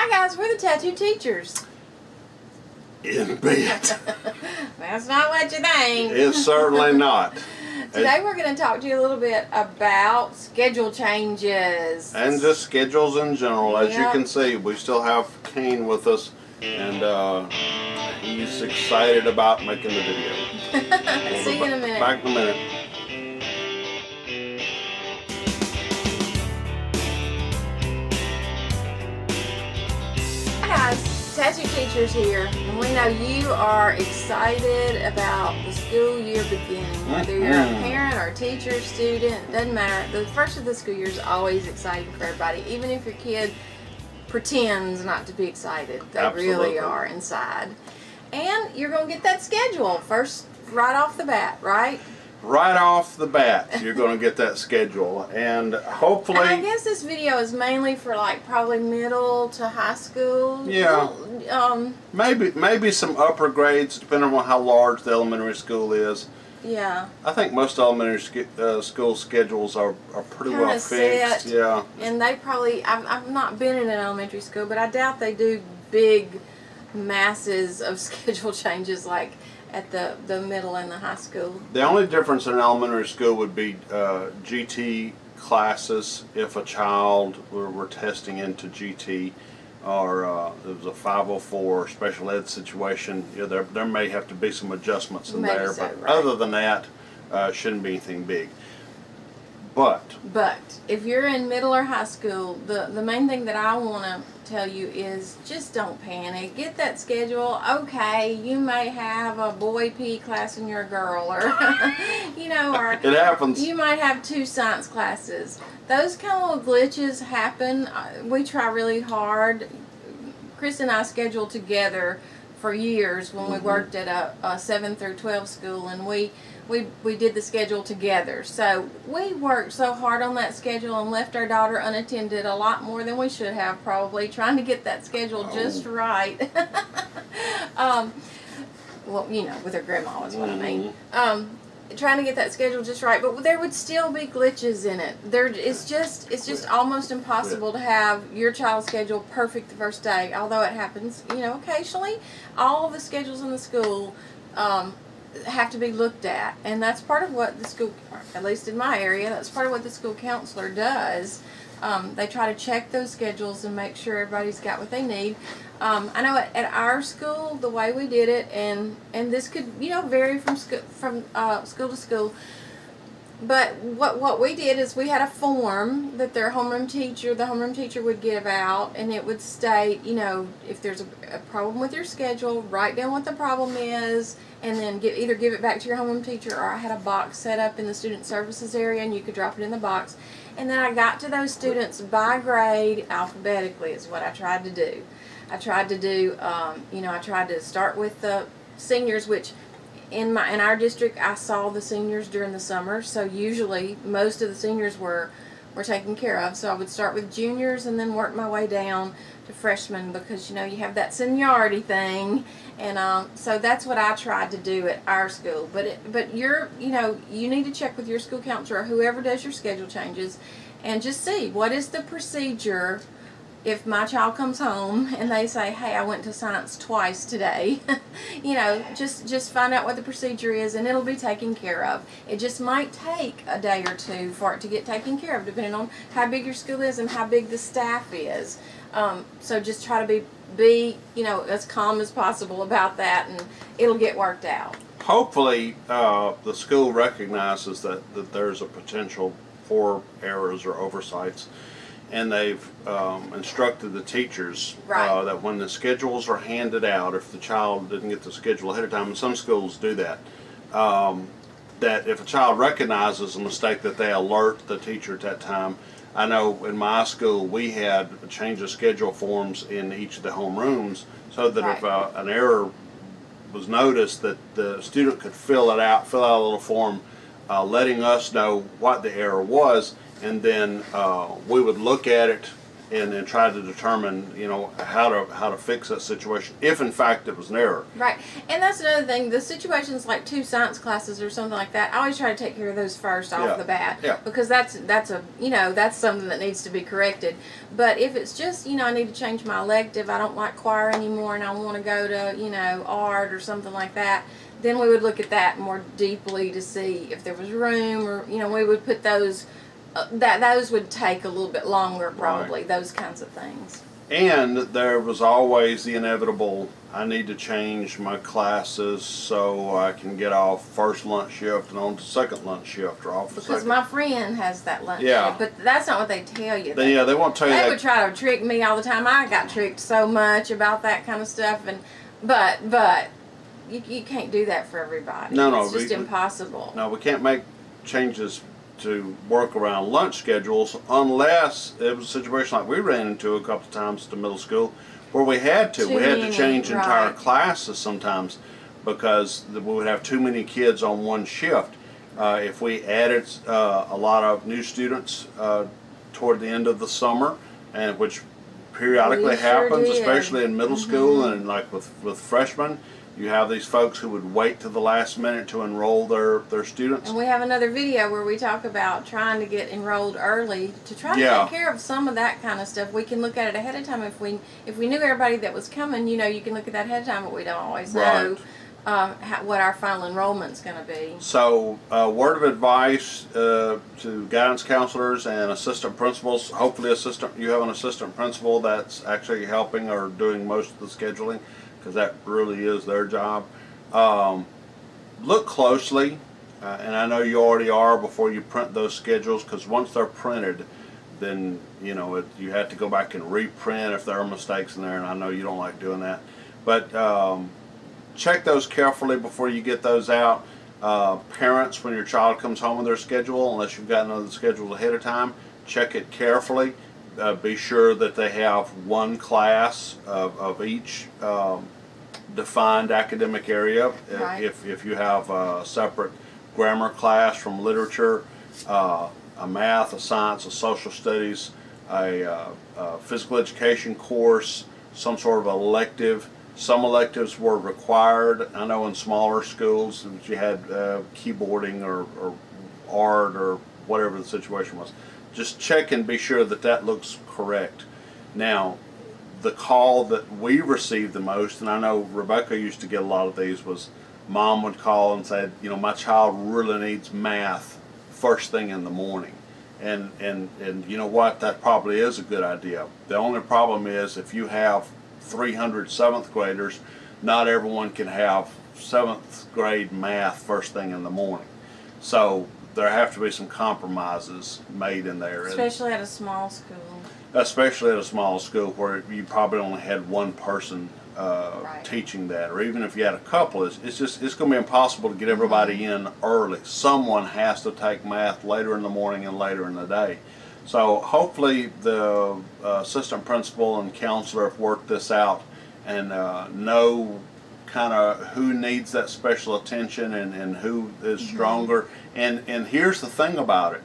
Hi guys, we're the Tattoo Teachers. In bed. That's not what you think. It's certainly not. Today we're going to talk to you a little bit about schedule changes. And just schedules in general. As you Yep. can see, we still have Kane with us, and he's excited about making the video. See you in a minute. Back in a minute. Hi guys, Tattoo Teachers here, and we know you are excited about the school year beginning. Whether you're a parent or a teacher, student, doesn't matter. The first of the school year is always exciting for everybody, even if your kid pretends not to be excited. They Absolutely. really are inside. And you're going to get that schedule first, right off the bat, right? Right off the bat, you're going to get that schedule, and hopefully. And I guess this video is mainly for like probably middle to high school. Yeah. Maybe some upper grades, depending on how large the elementary school is. Yeah. I think most elementary school schedules are pretty Kinda well fixed. set. Yeah. And they probably, I've not been in an elementary school, but I doubt they do big masses of schedule changes like at the middle and the high school. The only difference in elementary school would be GT classes if a child were testing into GT, or it was a 504 special ed situation. Yeah, there may have to be some adjustments in Maybe there, so, but right. other than that, shouldn't be anything big. But if you're in middle or high school, the main thing that I want to tell you is just don't panic. Get that schedule. Okay, you may have a boy PE class and you're a girl, or or it happens. you might have 2 science classes. Those kind of glitches happen. We try really hard. Chris and I scheduled together for years when we worked at a 7 through 12 school, and we did the schedule together. So we worked so hard on that schedule and left our daughter unattended a lot more than we should have, probably, trying to get that schedule just right. Well, with her grandma is what I mean. Trying to get that schedule just right, but there would still be glitches in it. It's just almost impossible to have your child's schedule perfect the first day, although it happens, occasionally. All of the schedules in the school have to be looked at, and that's part of what the school, at least in my area, that's part of what the school counselor does. They try to check those schedules and make sure everybody's got what they need. I know at our school, the way we did it, and this could vary from school to school, but what we did is we had a form that the homeroom teacher would give out, and it would state, if there's a problem with your schedule, write down what the problem is, and then either give it back to your homeroom teacher, or I had a box set up in the student services area and you could drop it in the box. And then I got to those students by grade, alphabetically is what I tried to do. I tried to start with the seniors, which in our district I saw the seniors during the summer, so usually most of the seniors were taken care of. So I would start with juniors and then work my way down to freshmen, because you have that seniority thing, and so that's what I tried to do at our school. But you need to check with your school counselor or whoever does your schedule changes, and just see what is the procedure. If my child comes home and they say, hey, I went to science twice today, just find out what the procedure is, and it'll be taken care of. It just might take a day or two for it to get taken care of, depending on how big your school is and how big the staff is. So just try to be as calm as possible about that, and it'll get worked out. Hopefully, the school recognizes that there's a potential for errors or oversights, and they've instructed the teachers that when the schedules are handed out, if the child didn't get the schedule ahead of time, and some schools do that, that if a child recognizes a mistake, that they alert the teacher at that time. I know in my school we had change of schedule forms in each of the homerooms, so that if an error was noticed, that the student could fill out a little form letting us know what the error was, and then we would look at it and try to determine, how to fix that situation, if in fact it was an error. Right, and that's another thing. The situations like 2 science classes or something like that, I always try to take care of those first off the bat, because that's that's something that needs to be corrected. But if it's just I need to change my elective, I don't like choir anymore, and I want to go to art or something like that, then we would look at that more deeply to see if there was room, or we would put those. Those would take a little bit longer, probably. Right. Those kinds of things. And there was always the inevitable, I need to change my classes so I can get off first lunch shift and on to second lunch shift, or off because my friend has that lunch shift, but that's not what they tell you. They won't tell you that. They would try to trick me all the time. I got tricked so much about that kind of stuff, but you can't do that for everybody. No, it's just impossible. No, we can't make changes to work around lunch schedules unless it was a situation like we ran into a couple of times at the middle school where we had to. We had to change entire classes sometimes because we would have too many kids on one shift. If we added a lot of new students toward the end of the summer, and which periodically happens, especially in middle school and like with freshmen, you have these folks who would wait to the last minute to enroll their students. And we have another video where we talk about trying to get enrolled early to try to take care of some of that kind of stuff. We can look at it ahead of time if we knew everybody that was coming. You can look at that ahead of time, but we don't always know what our final enrollment's going to be. So, word of advice to guidance counselors and assistant principals. Hopefully, you have an assistant principal that's actually helping or doing most of the scheduling, because that really is their job. Look closely, and I know you already are before you print those schedules, because once they're printed, then you have to go back and reprint if there are mistakes in there, and I know you don't like doing that. But check those carefully before you get those out. Parents, when your child comes home with their schedule, unless you've gotten other schedules ahead of time, check it carefully. Be sure that they have one class of each defined academic area. Right. If you have a separate grammar class from literature, a math, a science, a social studies, a physical education course, some sort of elective. Some electives were required. I know in smaller schools you had keyboarding or art or whatever the situation was. Just check and be sure that looks correct. Now, the call that we received the most, and I know Rebecca used to get a lot of these, was mom would call and say, my child really needs math first thing in the morning. And you know what? That probably is a good idea. The only problem is if you have 300 7th graders, not everyone can have 7th grade math first thing in the morning. So there have to be some compromises made in there. Especially at a small school. Especially at a small school where you probably only had one person teaching that, or even if you had a couple, it's going to be impossible to get everybody in early. Someone has to take math later in the morning and later in the day. So hopefully the assistant principal and counselor have worked this out and know kind of who needs that special attention and who is stronger. And here's the thing about it.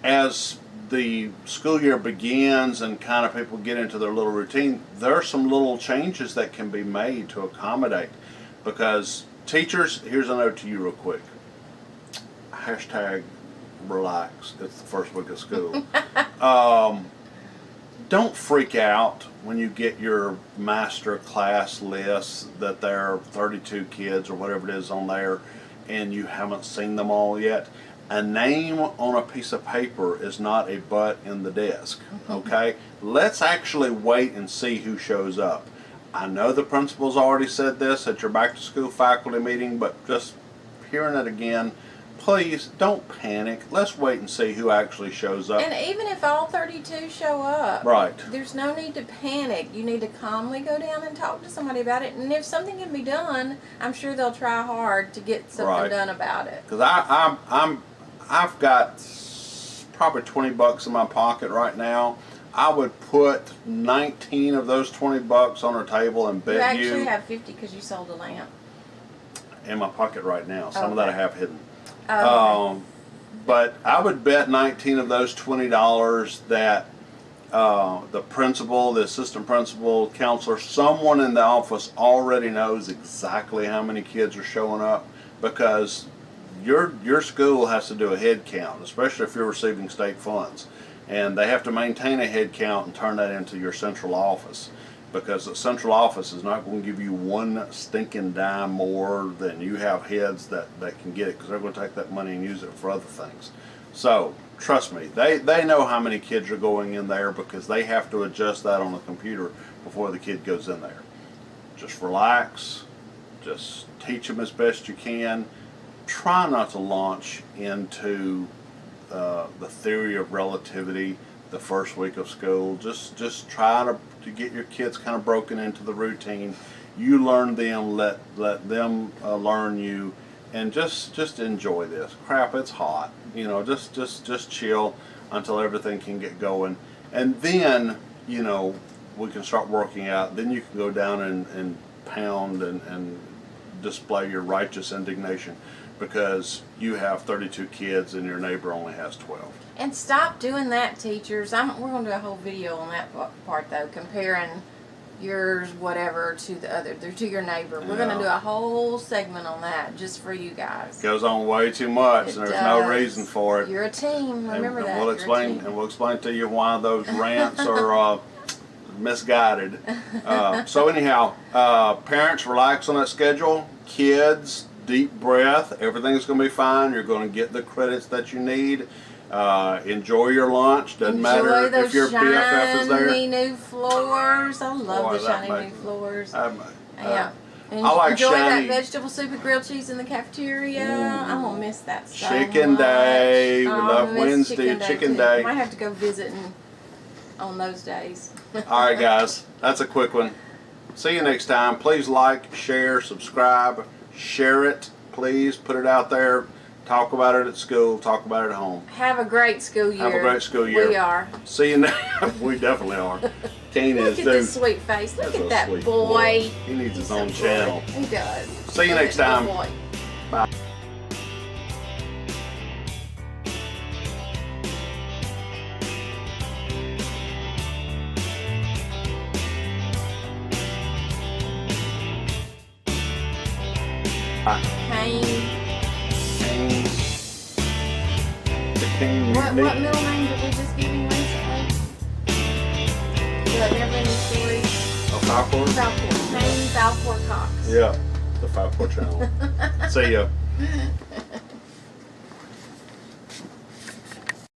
As the school year begins and kind of people get into their little routine, there are some little changes that can be made to accommodate. Because teachers, here's a note to you real quick. #relax. It's the first week of school. Don't freak out when you get your master class list that there are 32 kids or whatever it is on there and you haven't seen them all yet. A name on a piece of paper is not a butt in the desk, okay? Let's actually wait and see who shows up. I know the principal's already said this at your back to school faculty meeting, but just hearing it again, please don't panic. Let's wait and see who actually shows up. And even if all 32 show up, right, there's no need to panic. You need to calmly go down and talk to somebody about it. And if something can be done, I'm sure they'll try hard to get something done about it. Because I've got probably $20 in my pocket right now. I would put 19 of those $20 on our table and bet you. You actually have 50 because you sold a lamp. In my pocket right now. Some of that I have hidden. Okay. But I would bet 19 of those $20 that the principal, the assistant principal, counselor, someone in the office already knows exactly how many kids are showing up, because your school has to do a head count, especially if you're receiving state funds, and they have to maintain a head count and turn that into your central office, because the central office is not going to give you one stinking dime more than you have heads that can get it, because they're going to take that money and use it for other things. So trust me, they know how many kids are going in there, because they have to adjust that on the computer before the kid goes in there. Just relax, just teach them as best you can. Try not to launch into the theory of relativity the first week of school. Just try to get your kids kind of broken into the routine. You learn them, let them learn you, and just enjoy this. Crap, it's hot. You know, just chill until everything can get going, and then, you know, we can start working out. Then you can go down and pound and display your righteous indignation because you have 32 kids and your neighbor only has 12. And stop doing that, teachers. We're going to do a whole video on that part, though, comparing yours, whatever, to your neighbor. We're going to do a whole segment on that just for you guys. It goes on way too much, and there's no reason for it. You're a team. Remember that. We'll explain to you why those rants are misguided. So anyhow, parents, relax on that schedule. Kids, deep breath. Everything's going to be fine. You're going to get the credits that you need. Enjoy your lunch. Doesn't matter if your BFF is there. Shiny new floors. I love the shiny new floors. Yeah. I like enjoy shiny. that vegetable soup and grilled cheese in the cafeteria. I'm gonna miss that so Chicken much. Day. We love Wednesday. Chicken Day. Might have to go visit on those days. All right, guys. That's a quick one. See you next time. Please like, share, subscribe, share it. Please put it out there. Talk about it at school. Talk about it at home. Have a great school year. Have a great school year. We are. See you next. We definitely are. Kane is, Look at this sweet face. Look at that boy. He needs his own channel. He does. See you next time. Bye. What middle name did we just give him recently? Did I never in the story? Oh, Falcor? Falcor. Kane Falcor Cox. Yeah, the Falcor channel. See ya.